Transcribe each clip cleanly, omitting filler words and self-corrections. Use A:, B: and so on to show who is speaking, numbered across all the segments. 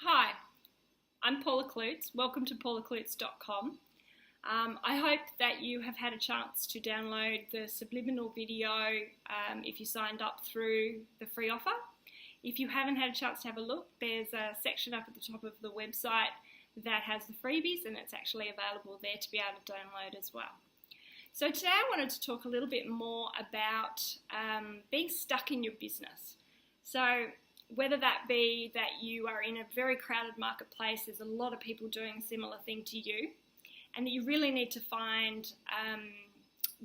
A: Hi, I'm Paula Klutz. Welcome to paulaklutz.com. I hope that you have had a chance to download the subliminal video if you signed up through the free offer. If you haven't had a chance to have a look, there's a section up at the top of the website that has the freebies, and it's actually available there to be able to download as well. So today I wanted to talk a little bit more about being stuck in your business. So whether that be that you are in a very crowded marketplace, there's a lot of people doing a similar thing to you, and that you really need to find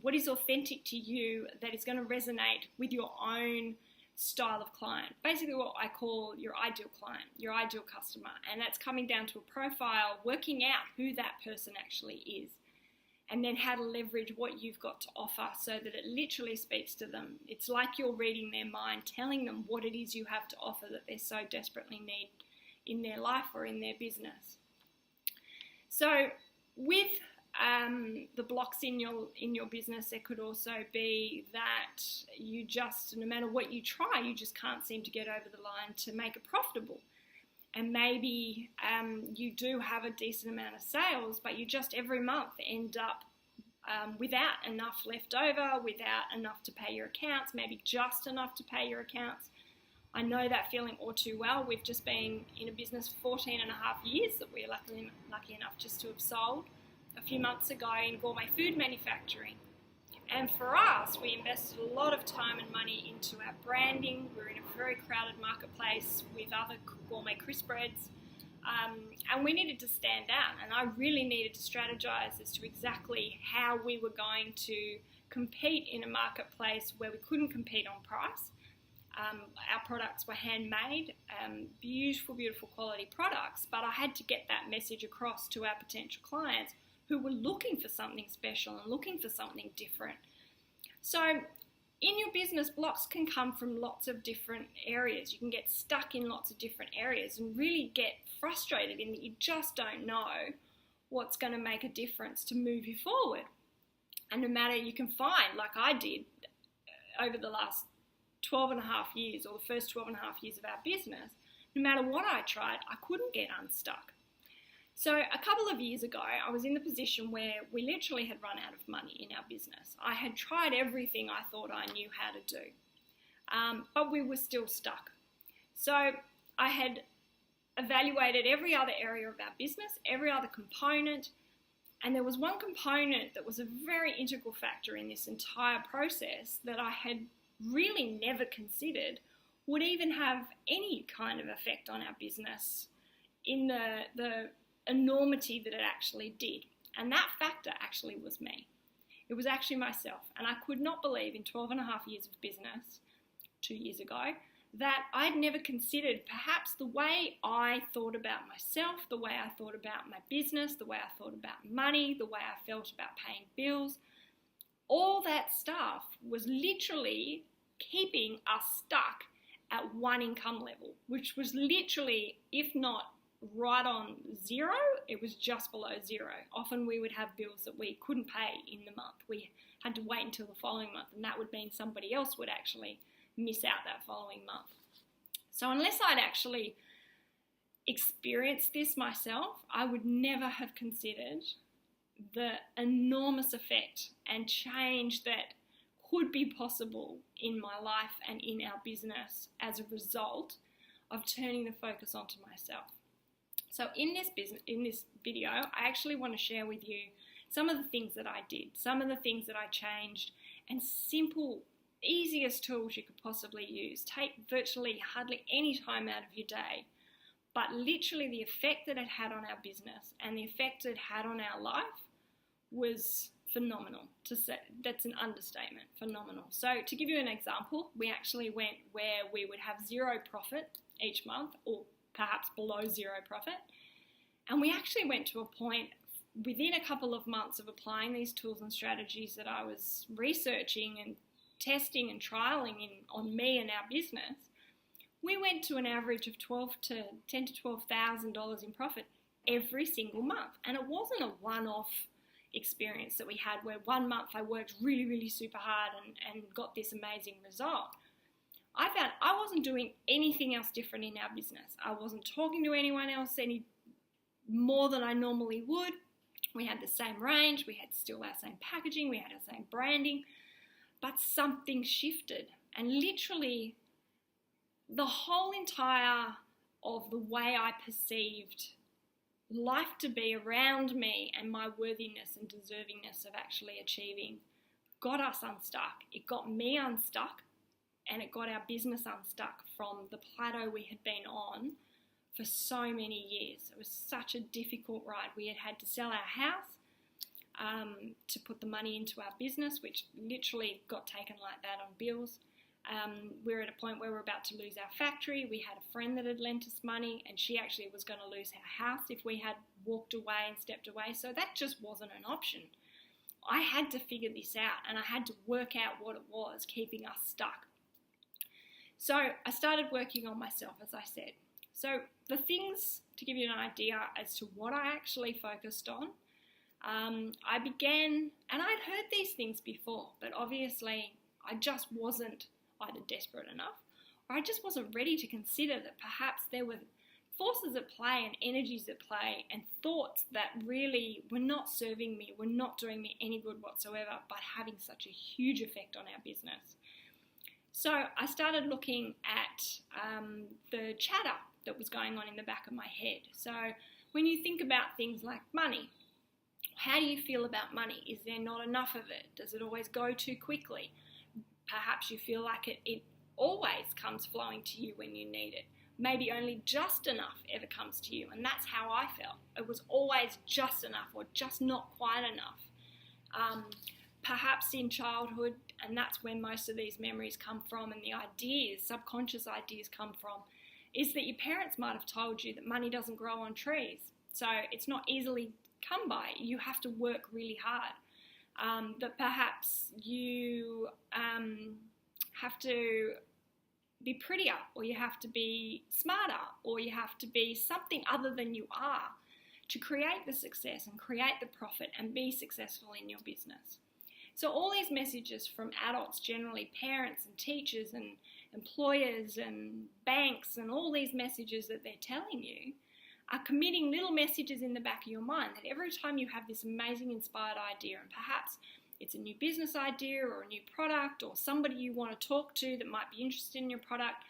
A: what is authentic to you that is going to resonate with your own style of client. Basically what I call your ideal client, your ideal customer, and that's coming down to a profile, working out who that person actually is, and then how to leverage what you've got to offer so that it literally speaks to them. It's like you're reading their mind, telling them what it is you have to offer that they so desperately need in their life or in their business. So with the blocks in your business, it could also be that you just, no matter what you try, you just can't seem to get over the line to make it profitable. And maybe you do have a decent amount of sales, but you just every month end up without enough left over, without enough to pay your accounts, maybe just enough to pay your accounts. I know that feeling all too well. We've just been in a business for 14 and a half years that we're lucky enough just to have sold a few months ago in gourmet food manufacturing. And for us, we invested a lot of time and money into our branding. We're in a very crowded marketplace with other gourmet crisp breads, and we needed to stand out. And I really needed to strategize as to exactly how we were going to compete in a marketplace where we couldn't compete on price. Our products were handmade, beautiful, beautiful quality products, but I had to get that message across to our potential clients who were looking for something special and looking for something different. So in your business, blocks can come from lots of different areas. You can get stuck in lots of different areas and really get frustrated in that you just don't know what's going to make a difference to move you forward. And no matter, you can find, like I did over the last 12 and a half years, or the first 12 and a half years of our business, no matter what I tried, I couldn't get unstuck. So a couple of years ago, I was in the position where we literally had run out of money in our business. I had tried everything I thought I knew how to do, but we were still stuck. So I had evaluated every other area of our business, every other component, and there was one component that was a very integral factor in this entire process that I had really never considered would even have any kind of effect on our business in the enormity that it actually did. And that factor actually was me. It was actually myself. And I could not believe in 12 and a half years of business, 2 years ago, that I'd never considered perhaps the way I thought about myself, the way I thought about my business, the way I thought about money, the way I felt about paying bills. All that stuff was literally keeping us stuck at one income level, which was literally, if not right on zero, it was just below zero. Often we would have bills that we couldn't pay in the month. We had to wait until the following month, and that would mean somebody else would actually miss out that following month. So unless I'd actually experienced this myself, I would never have considered the enormous effect and change that could be possible in my life and in our business as a result of turning the focus onto myself. So in this video, I actually want to share with you some of the things that I did, some of the things that I changed, and simple, easiest tools you could possibly use. Take virtually hardly any time out of your day, but literally the effect that it had on our business and the effect it had on our life was phenomenal. To say, that's an understatement, phenomenal. So to give you an example, we actually went where we would have zero profit each month, or perhaps below zero profit. And we actually went to a point within a couple of months of applying these tools and strategies that I was researching and testing and trialing on me and our business. We went to an average of $10,000 to $12,000 in profit every single month. And it wasn't a one-off experience that we had where one month I worked really, really super hard and got this amazing result. I found I wasn't doing anything else different in our business. I wasn't talking to anyone else any more than I normally would. We had the same range, we had still our same packaging, we had our same branding, but something shifted. And literally the whole entire of the way I perceived life to be around me and my worthiness and deservingness of actually achieving got us unstuck. It got me unstuck, and it got our business unstuck from the plateau we had been on for so many years. It was such a difficult ride. We had to sell our house to put the money into our business, which literally got taken like that on bills. We're at a point where we're about to lose our factory. We had a friend that had lent us money, and she actually was going to lose her house if we had walked away and stepped away. So that just wasn't an option. I had to figure this out, and I had to work out what it was keeping us stuck. So I started working on myself, as I said. So the things, to give you an idea as to what I actually focused on, I began, and I'd heard these things before, but obviously I just wasn't either desperate enough, or I just wasn't ready to consider that perhaps there were forces at play and energies at play and thoughts that really were not serving me, were not doing me any good whatsoever, but having such a huge effect on our business. So I started looking at the chatter that was going on in the back of my head. So when you think about things like money, how do you feel about money? Is there not enough of it? Does it always go too quickly? Perhaps you feel like it always comes flowing to you when you need it. Maybe only just enough ever comes to you, and that's how I felt. It was always just enough or just not quite enough. Perhaps in childhood, and that's where most of these memories come from and the ideas, subconscious ideas come from, is that your parents might have told you that money doesn't grow on trees. So it's not easily come by. You have to work really hard. That perhaps you have to be prettier, or you have to be smarter, or you have to be something other than you are to create the success and create the profit and be successful in your business. So all these messages from adults, generally parents and teachers and employers and banks, and all these messages that they're telling you are committing little messages in the back of your mind that every time you have this amazing inspired idea, and perhaps it's a new business idea or a new product or somebody you want to talk to that might be interested in your product,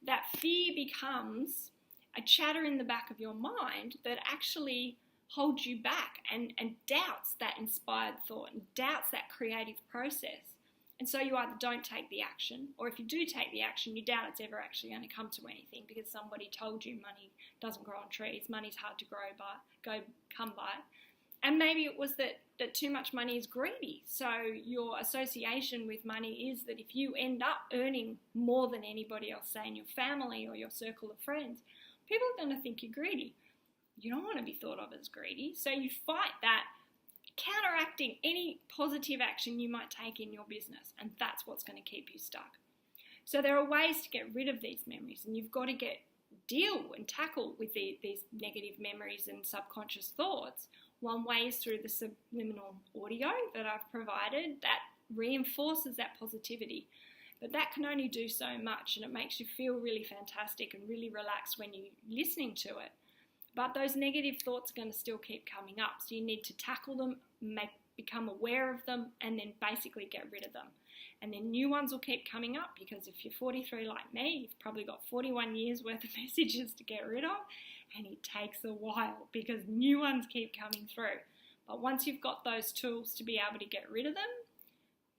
A: that fear becomes a chatter in the back of your mind that actually holds you back and doubts that inspired thought and doubts that creative process. And so you either don't take the action, or if you do take the action, you doubt it's ever actually going to come to anything because somebody told you money doesn't grow on trees, money's hard to come by. And maybe it was that too much money is greedy. So your association with money is that if you end up earning more than anybody else, say in your family or your circle of friends, people are going to think you're greedy. You don't want to be thought of as greedy. So you fight that, counteracting any positive action you might take in your business. And that's what's going to keep you stuck. So there are ways to get rid of these memories, and you've got to deal and tackle with these negative memories and subconscious thoughts. One way is through the subliminal audio that I've provided that reinforces that positivity. But that can only do so much, and it makes you feel really fantastic and really relaxed when you're listening to it. But those negative thoughts are going to still keep coming up. So you need to tackle them, become aware of them, and then basically get rid of them. And then new ones will keep coming up, because if you're 43 like me, you've probably got 41 years worth of messages to get rid of, and it takes a while because new ones keep coming through. But once you've got those tools to be able to get rid of them,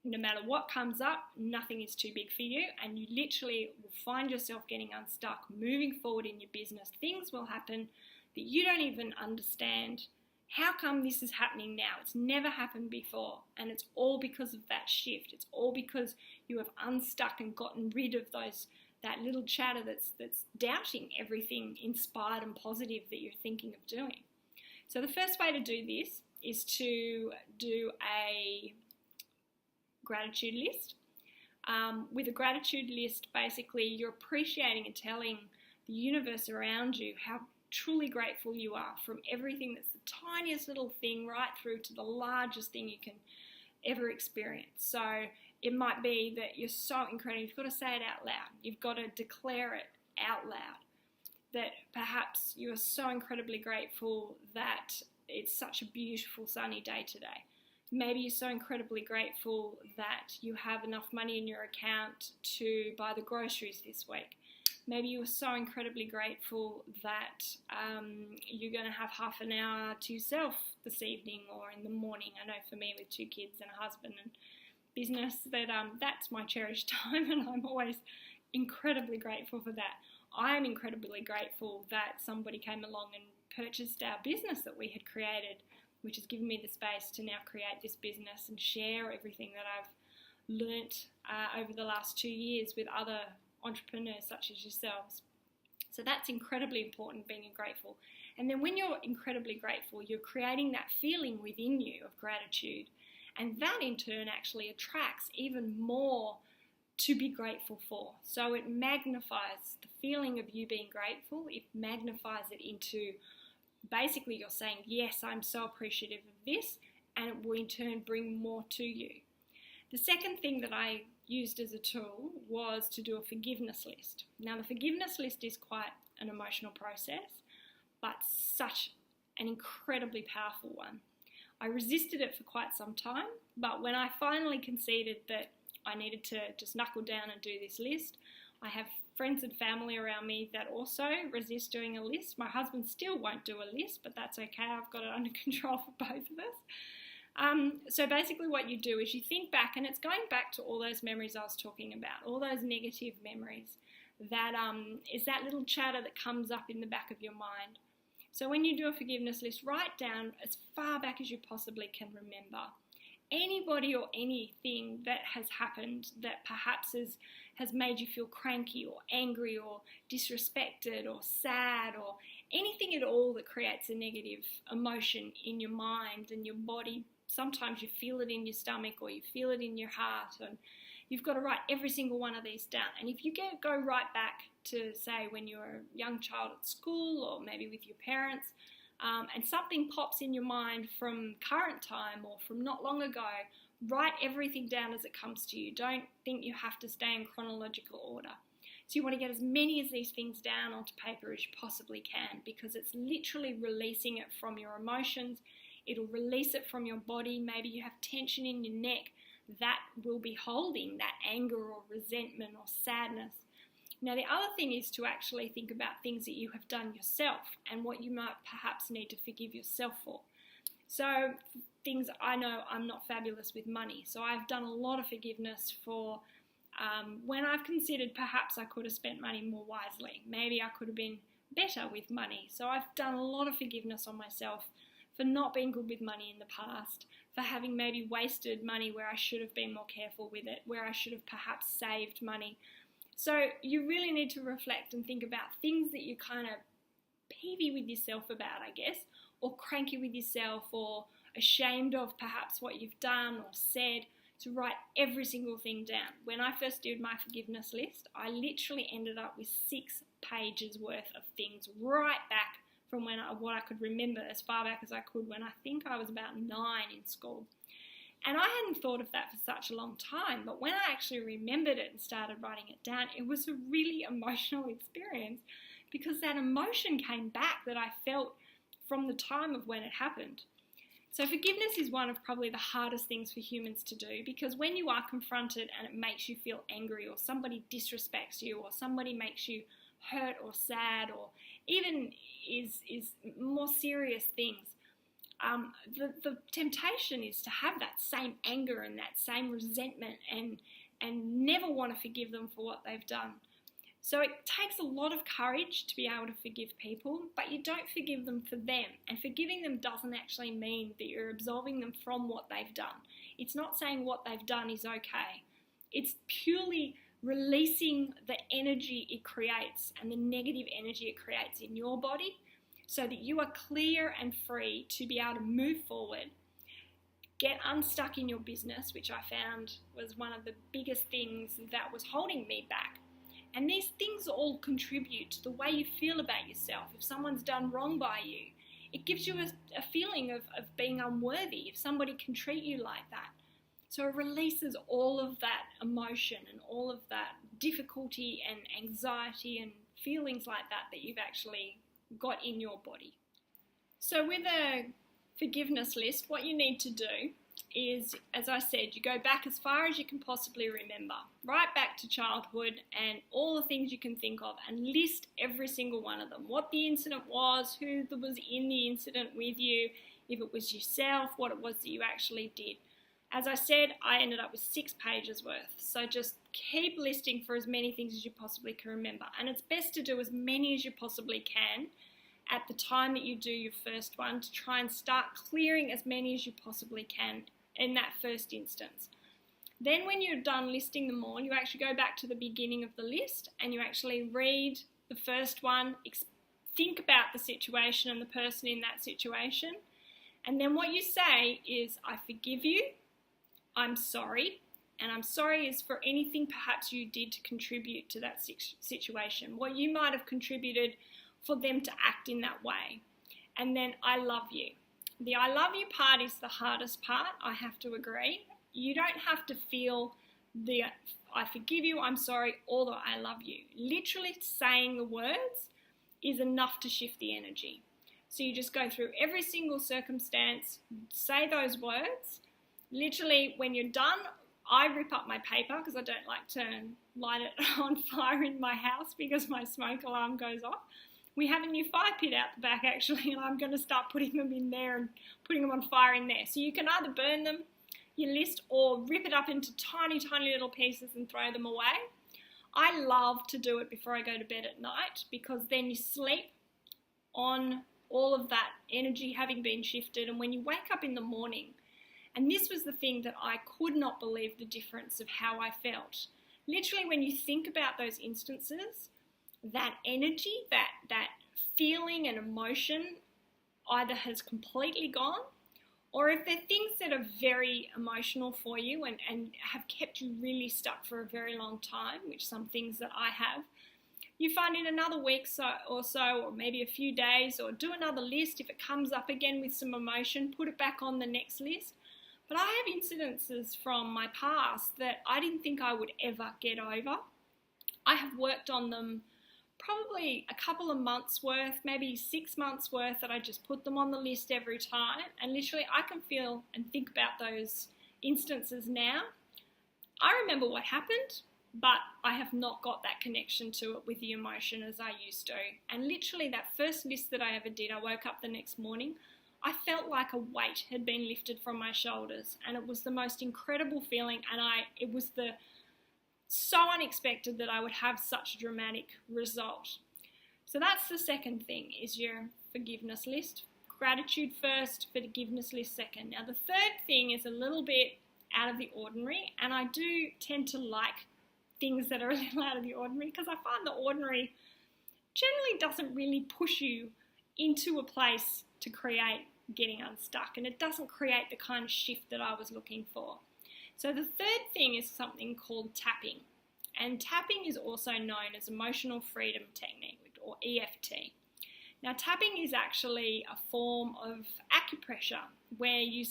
A: no matter what comes up, nothing is too big for you, and you literally will find yourself getting unstuck, moving forward in your business. Things will happen that you don't even understand. How come this is happening now? It's never happened before, and it's all because of that shift. It's all because you have unstuck and gotten rid of that little chatter that's doubting everything inspired and positive that you're thinking of doing. So the first way to do this is to do a gratitude list. With a gratitude list, basically you're appreciating and telling the universe around you how truly grateful you are, from everything that's the tiniest little thing right through to the largest thing you can ever experience. So It might be that you're so incredible, you've got to say it out loud. You've got to declare it out loud. That perhaps you are so incredibly grateful that it's such a beautiful sunny day today. Maybe you're so incredibly grateful that you have enough money in your account to buy the groceries this week. Maybe you are so incredibly grateful that you're going to have half an hour to yourself this evening or in the morning. I know for me with 2 kids and a husband and business that that's my cherished time, and I'm always incredibly grateful for that. I'm incredibly grateful that somebody came along and purchased our business that we had created, which has given me the space to now create this business and share everything that I've learnt over the last 2 years with other entrepreneurs such as yourselves. So that's incredibly important, being grateful. And then when you're incredibly grateful, you're creating that feeling within you of gratitude. And that in turn actually attracts even more to be grateful for. So it magnifies the feeling of you being grateful. It magnifies it into basically you're saying, yes, I'm so appreciative of this, and it will in turn bring more to you. The second thing that I used as a tool was to do a forgiveness list. Now the forgiveness list is quite an emotional process, but such an incredibly powerful one. I resisted it for quite some time, but when I finally conceded that I needed to just knuckle down and do this list, I have friends and family around me that also resist doing a list. My husband still won't do a list, but that's okay. I've got it under control for both of us. So basically what you do is you think back, and it's going back to all those memories I was talking about, all those negative memories. That is that little chatter that comes up in the back of your mind. So when you do a forgiveness list, write down as far back as you possibly can remember anybody or anything that has happened that perhaps has made you feel cranky or angry or disrespected or sad, or anything at all that creates a negative emotion in your mind and your body. Sometimes you feel it in your stomach or you feel it in your heart, and you've got to write every single one of these down. And if you go right back to, say, when you were a young child at school or maybe with your parents, and something pops in your mind from current time or from not long ago, write everything down as it comes to you. Don't think you have to stay in chronological order. So you want to get as many of these things down onto paper as you possibly can, because it's literally releasing it from your emotions. It'll release it from your body. Maybe you have tension in your neck. That will be holding that anger or resentment or sadness. Now, the other thing is to actually think about things that you have done yourself and what you might perhaps need to forgive yourself for. So things, I know I'm not fabulous with money, so I've done a lot of forgiveness for when I've considered perhaps I could have spent money more wisely. Maybe I could have been better with money. So I've done a lot of forgiveness on myself for not being good with money in the past, for having maybe wasted money where I should have been more careful with it, where I should have perhaps saved money. So you really need to reflect and think about things that you're kind of peevy with yourself about, I guess, or cranky with yourself, or ashamed of perhaps what you've done or said, to write every single thing down. When I first did my forgiveness list, I literally ended up with 6 pages worth of things right back from what I could remember, as far back as I could, when I think I was about 9 in school. And I hadn't thought of that for such a long time, but when I actually remembered it and started writing it down, it was a really emotional experience, because that emotion came back that I felt from the time of when it happened. So forgiveness is one of probably the hardest things for humans to do, because when you are confronted and it makes you feel angry, or somebody disrespects you, or somebody makes you hurt or sad, or even is more serious things, the temptation is to have that same anger and that same resentment and never want to forgive them for what they've done. So it takes a lot of courage to be able to forgive people, but you don't forgive them for them. And forgiving them doesn't actually mean that you're absolving them from what they've done. It's not saying what they've done is okay. It's purely releasing the energy it creates and the negative energy it creates in your body, so that you are clear and free to be able to move forward, get unstuck in your business, which I found was one of the biggest things that was holding me back. And these things all contribute to the way you feel about yourself. If someone's done wrong by you, it gives you a feeling of being unworthy if somebody can treat you like that. So it releases all of that emotion and all of that difficulty and anxiety and feelings like that you've actually got in your body. So with a forgiveness list, what you need to do is, as I said, you go back as far as you can possibly remember, right back to childhood and all the things you can think of, and list every single one of them. What the incident was, who was in the incident with you, if it was yourself, what it was that you actually did. As I said, I ended up with 6 pages worth. So just keep listing for as many things as you possibly can remember. And it's best to do as many as you possibly can at the time that you do your first one, to try and start clearing as many as you possibly can in that first instance. Then when you're done listing them all, you actually go back to the beginning of the list and you actually read the first one, think about the situation and the person in that situation, and then what you say is, I forgive you, I'm sorry, and I'm sorry is for anything perhaps you did to contribute to that situation, what you might have contributed for them to act in that way. And then I love you. The I love you part is the hardest part, I have to agree. You don't have to feel the I forgive you, I'm sorry, or the I love you. Literally saying the words is enough to shift the energy. So you just go through every single circumstance, say those words. Literally, when you're done, I rip up my paper because I don't like to light it on fire in my house because my smoke alarm goes off. We have a new fire pit out the back actually, and I'm going to start putting them in there and putting them on fire in there. So you can either burn them, your list, or rip it up into tiny, tiny little pieces and throw them away. I love to do it before I go to bed at night because then you sleep on all of that energy having been shifted, and when you wake up in the morning, and this was the thing that I could not believe the difference of how I felt. Literally, when you think about those instances, that energy, that feeling and emotion either has completely gone, or if they're things that are very emotional for you and have kept you really stuck for a very long time, which some things that I have, you find in another week or so, or maybe a few days, or do another list. If it comes up again with some emotion, put it back on the next list. But I have incidences from my past that I didn't think I would ever get over. I have worked on them probably a couple of months worth, maybe 6 months worth, that I just put them on the list every time. And literally I can feel and think about those instances now. I remember what happened, but I have not got that connection to it with the emotion as I used to. And literally that first list that I ever did, I woke up the next morning, I felt like a weight had been lifted from my shoulders, and it was the most incredible feeling, and it was so unexpected that I would have such a dramatic result. So that's the second thing, is your forgiveness list. Gratitude first, forgiveness list second. Now the third thing is a little bit out of the ordinary, and I do tend to like things that are a little out of the ordinary because I find the ordinary generally doesn't really push you into a place to create getting unstuck, and it doesn't create the kind of shift that I was looking for. So the third thing is something called tapping, and tapping is also known as emotional freedom technique, or EFT. Now tapping is actually a form of acupressure where you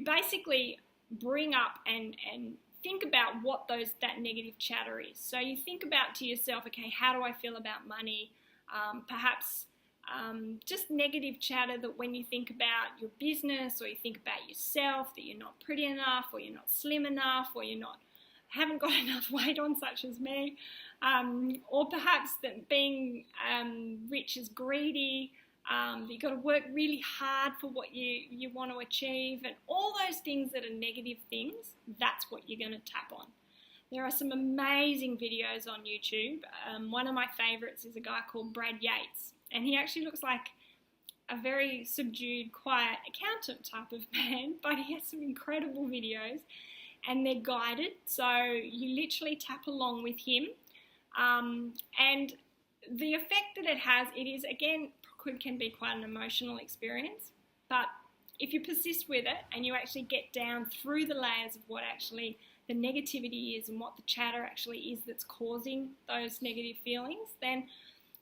A: basically bring up and think about what that negative chatter is. So you think about to yourself, okay, how do I feel about money? Perhaps just negative chatter that when you think about your business, or you think about yourself, that you're not pretty enough, or you're not slim enough, or haven't got enough weight on, such as me, or perhaps that being rich is greedy, that you've got to work really hard for what you want to achieve, and all those things that are negative things, that's what you're going to tap on. There are some amazing videos on YouTube. One of my favourites is a guy called Brad Yates, and he actually looks like a very subdued, quiet accountant type of man, but he has some incredible videos, and they're guided, so you literally tap along with him, and the effect that it has, it is, again, can be quite an emotional experience, but if you persist with it and you actually get down through the layers of what actually the negativity is and what the chatter actually is that's causing those negative feelings, then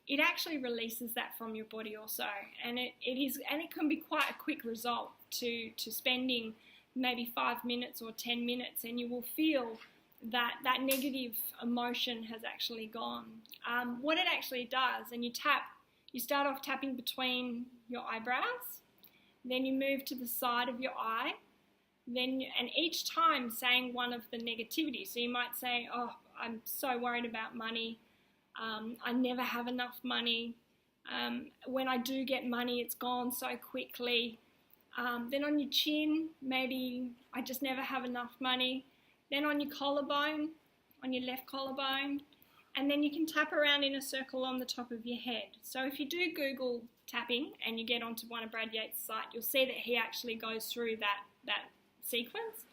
A: it actually releases that from your body also, and it can be quite a quick result to spending maybe 5 minutes or 10 minutes, and you will feel that that negative emotion has actually gone. What it actually does, and you start off tapping between your eyebrows, then you move to the side of your eye, and each time saying one of the negativity. So you might say, oh, I'm so worried about money. I never have enough money. When I do get money, it's gone so quickly. Then on your chin, maybe I just never have enough money. Then on your collarbone, on your left collarbone, and then you can tap around in a circle on the top of your head. So if you do Google tapping and you get onto one of Brad Yates' site, you'll see that he actually goes through that sequence.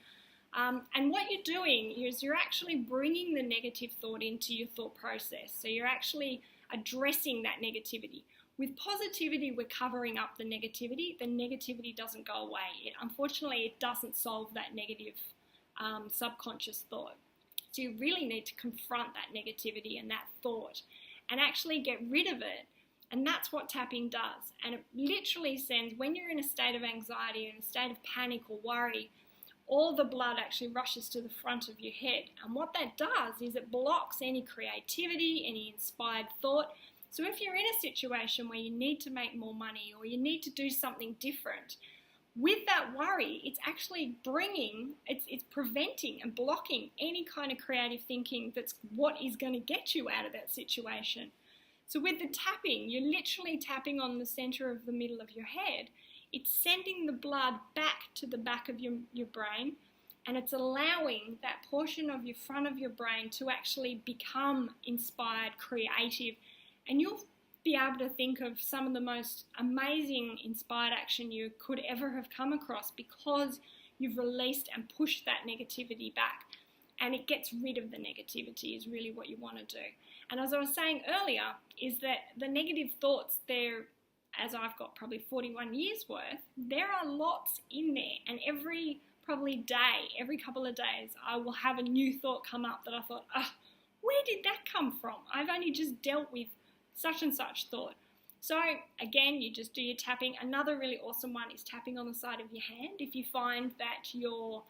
A: And what you're doing is you're actually bringing the negative thought into your thought process. So you're actually addressing that negativity. With positivity, we're covering up the negativity. The negativity doesn't go away. Unfortunately, it doesn't solve that negative subconscious thought. So you really need to confront that negativity and that thought and actually get rid of it. And that's what tapping does. And it literally sends, when you're in a state of anxiety, in a state of panic or worry, all the blood actually rushes to the front of your head. And what that does is it blocks any creativity, any inspired thought. So if you're in a situation where you need to make more money or you need to do something different, with that worry, it's actually it's preventing and blocking any kind of creative thinking that's what is going to get you out of that situation. So with the tapping, you're literally tapping on the center of the middle of your head. It's sending the blood back to the back of your brain, and it's allowing that portion of your front of your brain to actually become inspired, creative, and you'll be able to think of some of the most amazing inspired action you could ever have come across because you've released and pushed that negativity back. And it gets rid of the negativity is really what you want to do. And as I was saying earlier, is that the negative thoughts, they're, as I've got probably 41 years worth, there are lots in there. And every probably day, every couple of days, I will have a new thought come up that I thought, where did that come from? I've only just dealt with such and such thought. So again, you just do your tapping. Another really awesome one is tapping on the side of your hand. If you find that you're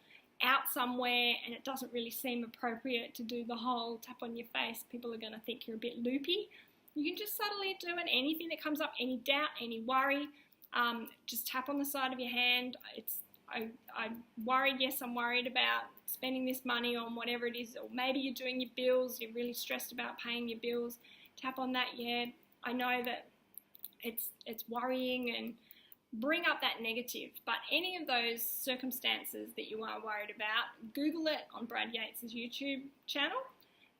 A: out somewhere and it doesn't really seem appropriate to do the whole tap on your face, people are going to think you're a bit loopy. You can just subtly do it. Anything that comes up, any doubt, any worry, just tap on the side of your hand. I'm worried, yes, I'm worried about spending this money on whatever it is, or maybe you're doing your bills, you're really stressed about paying your bills. Tap on that, yeah, I know that it's worrying, and bring up that negative. But any of those circumstances that you are worried about, Google it on Brad Yates' YouTube channel.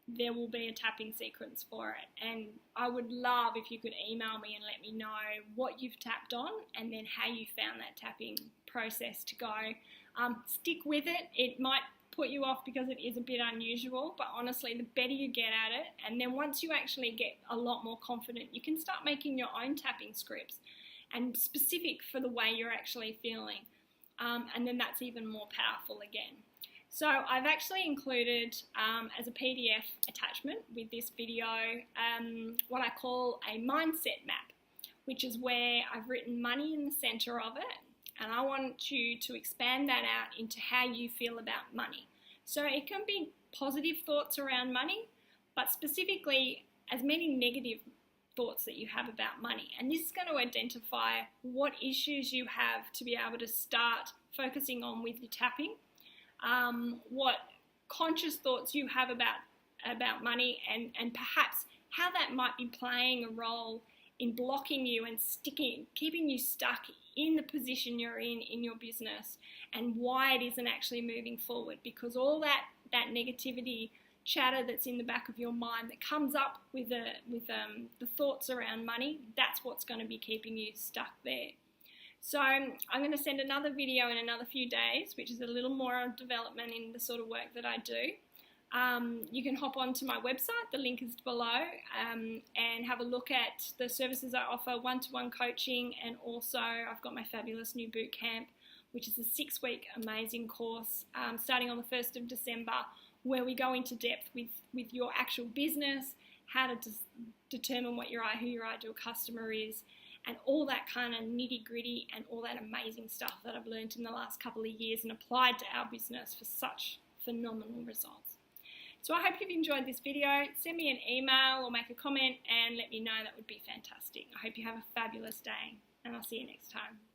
A: There will be a tapping sequence for it. And I would love if you could email me and let me know what you've tapped on and then how you found that tapping process to go. Stick with it. It might put you off because it is a bit unusual, but honestly, the better you get at it, and then once you actually get a lot more confident, you can start making your own tapping scripts and specific for the way you're actually feeling. And then that's even more powerful again. So I've actually included as a PDF attachment with this video what I call a mindset map, which is where I've written money in the center of it, and I want you to expand that out into how you feel about money. So it can be positive thoughts around money, but specifically as many negative thoughts that you have about money. And this is going to identify what issues you have to be able to start focusing on with your tapping, what conscious thoughts you have about money, and perhaps how that might be playing a role in blocking you and keeping you stuck in the position you're in your business, and why it isn't actually moving forward, because all that negativity chatter that's in the back of your mind that comes up with the thoughts around money, that's what's going to be keeping you stuck there. So I'm going to send another video in another few days, which is a little more development in the sort of work that I do. You can hop onto my website, the link is below, and have a look at the services I offer, one-to-one coaching, and also I've got my fabulous new boot camp, which is a 6-week amazing course starting on the 1st of December, where we go into depth with your actual business, how to determine what who your ideal customer is, and all that kind of nitty gritty and all that amazing stuff that I've learned in the last couple of years and applied to our business for such phenomenal results. So I hope you've enjoyed this video. Send me an email or make a comment and let me know. That would be fantastic. I hope you have a fabulous day, and I'll see you next time.